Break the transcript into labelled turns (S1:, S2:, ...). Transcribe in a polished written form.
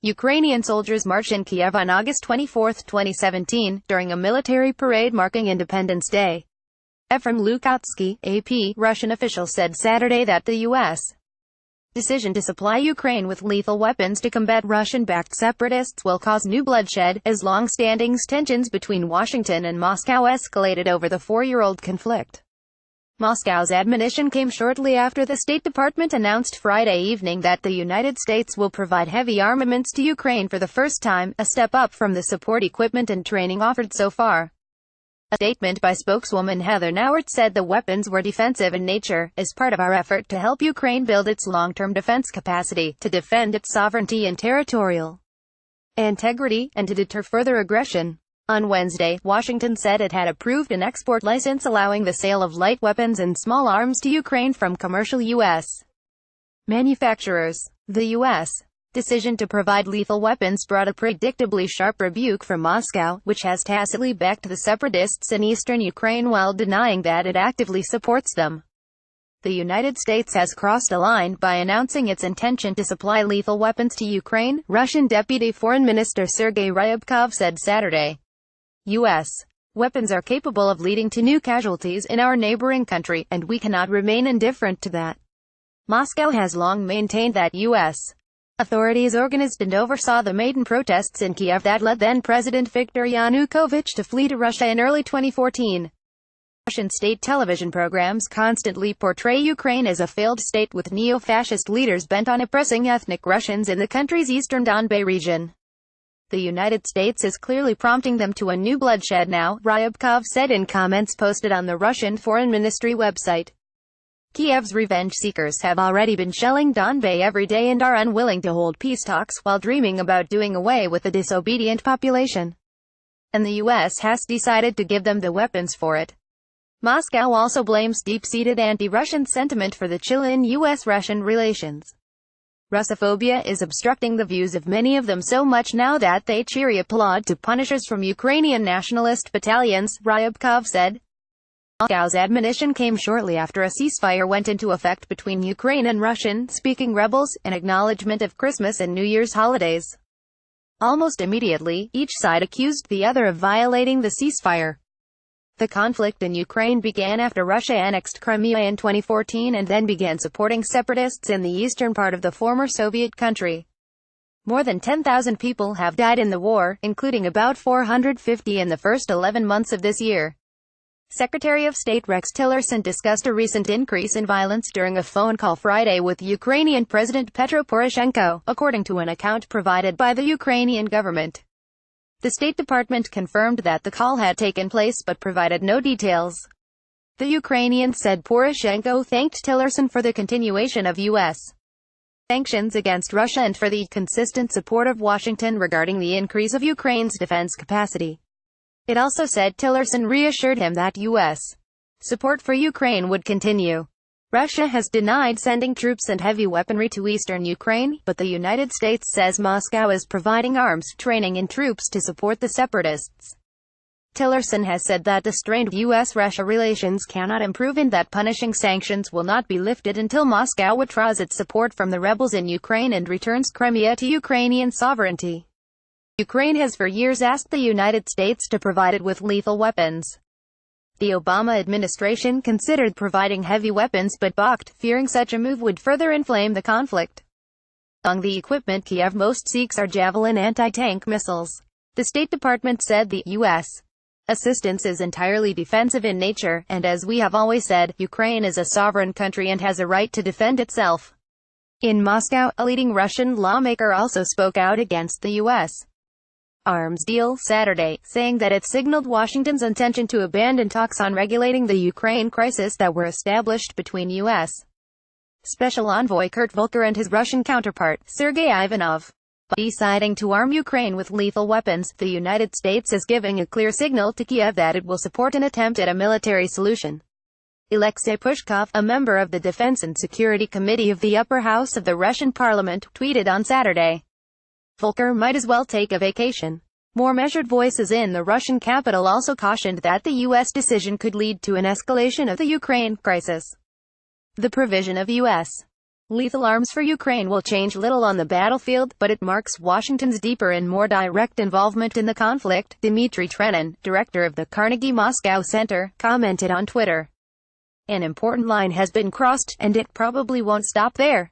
S1: Ukrainian soldiers marched in Kiev on August 24, 2017, during a military parade marking Independence Day. Efrem Lukatsky, AP, Russian official said Saturday that the U.S. decision to supply Ukraine with lethal weapons to combat Russian-backed separatists will cause new bloodshed, as long-standing tensions between Washington and Moscow escalated over the four-year-old conflict. Moscow's admonition came shortly after the State Department announced Friday evening that the United States will provide heavy armaments to Ukraine for the first time, a step up from the support equipment and training offered so far. A statement by spokeswoman Heather Nauert said the weapons were defensive in nature, as part of our effort to help Ukraine build its long-term defense capacity, to defend its sovereignty and territorial integrity, and to deter further aggression. On Wednesday, Washington said it had approved an export license allowing the sale of light weapons and small arms to Ukraine from commercial U.S. manufacturers. The U.S. decision to provide lethal weapons brought a predictably sharp rebuke from Moscow, which has tacitly backed the separatists in eastern Ukraine while denying that it actively supports them. The United States has crossed a line by announcing its intention to supply lethal weapons to Ukraine, Russian Deputy Foreign Minister Sergei Ryabkov said Saturday. U.S. weapons are capable of leading to new casualties in our neighboring country, and we cannot remain indifferent to that. Moscow has long maintained that U.S. authorities organized and oversaw the maiden protests in Kiev that led then-President Viktor Yanukovych to flee to Russia in early 2014. Russian state television programs constantly portray Ukraine as a failed state with neo-fascist leaders bent on oppressing ethnic Russians in the country's eastern Donbas region. The United States is clearly prompting them to a new bloodshed now, Ryabkov said in comments posted on the Russian Foreign Ministry website. Kiev's revenge seekers have already been shelling Donbas every day and are unwilling to hold peace talks, while dreaming about doing away with the disobedient population. And the U.S. has decided to give them the weapons for it. Moscow also blames deep-seated anti-Russian sentiment for the chill in U.S.-Russian relations. Russophobia is obstructing the views of many of them so much now that they cheerily applaud to punishers from Ukrainian nationalist battalions, Ryabkov said. Moscow's admonition came shortly after a ceasefire went into effect between Ukraine and Russian-speaking rebels, in acknowledgement of Christmas and New Year's holidays. Almost immediately, each side accused the other of violating the ceasefire. The conflict in Ukraine began after Russia annexed Crimea in 2014 and then began supporting separatists in the eastern part of the former Soviet country. More than 10,000 people have died in the war, including about 450 in the first 11 months of this year. Secretary of State Rex Tillerson discussed a recent increase in violence during a phone call Friday with Ukrainian President Petro Poroshenko, according to an account provided by the Ukrainian government. The State Department confirmed that the call had taken place but provided no details. The Ukrainian said Poroshenko thanked Tillerson for the continuation of U.S. sanctions against Russia and for the consistent support of Washington regarding the increase of Ukraine's defense capacity. It also said Tillerson reassured him that U.S. support for Ukraine would continue. Russia has denied sending troops and heavy weaponry to eastern Ukraine, but the United States says Moscow is providing arms, training and troops to support the separatists. Tillerson has said that the strained U.S.-Russia relations cannot improve and that punishing sanctions will not be lifted until Moscow withdraws its support from the rebels in Ukraine and returns Crimea to Ukrainian sovereignty. Ukraine has for years asked the United States to provide it with lethal weapons. The Obama administration considered providing heavy weapons but balked, fearing such a move would further inflame the conflict. Among the equipment Kiev most seeks are Javelin anti-tank missiles. The State Department said the U.S. assistance is entirely defensive in nature, and as we have always said, Ukraine is a sovereign country and has a right to defend itself. In Moscow, a leading Russian lawmaker also spoke out against the U.S. arms deal Saturday, saying that it signaled Washington's intention to abandon talks on regulating the Ukraine crisis that were established between U.S. Special Envoy Kurt Volker and his Russian counterpart, Sergei Ivanov. By deciding to arm Ukraine with lethal weapons, the United States is giving a clear signal to Kiev that it will support an attempt at a military solution. Alexei Pushkov, a member of the Defense and Security Committee of the upper house of the Russian parliament, tweeted on Saturday. Volker might as well take a vacation. More measured voices in the Russian capital also cautioned that the U.S. decision could lead to an escalation of the Ukraine crisis. The provision of U.S. Lethal arms for Ukraine will change little on the battlefield, but it marks Washington's deeper and more direct involvement in the conflict, Dmitry Trenin, director of the Carnegie Moscow Center, commented on Twitter. An important line has been crossed, and it probably won't stop there.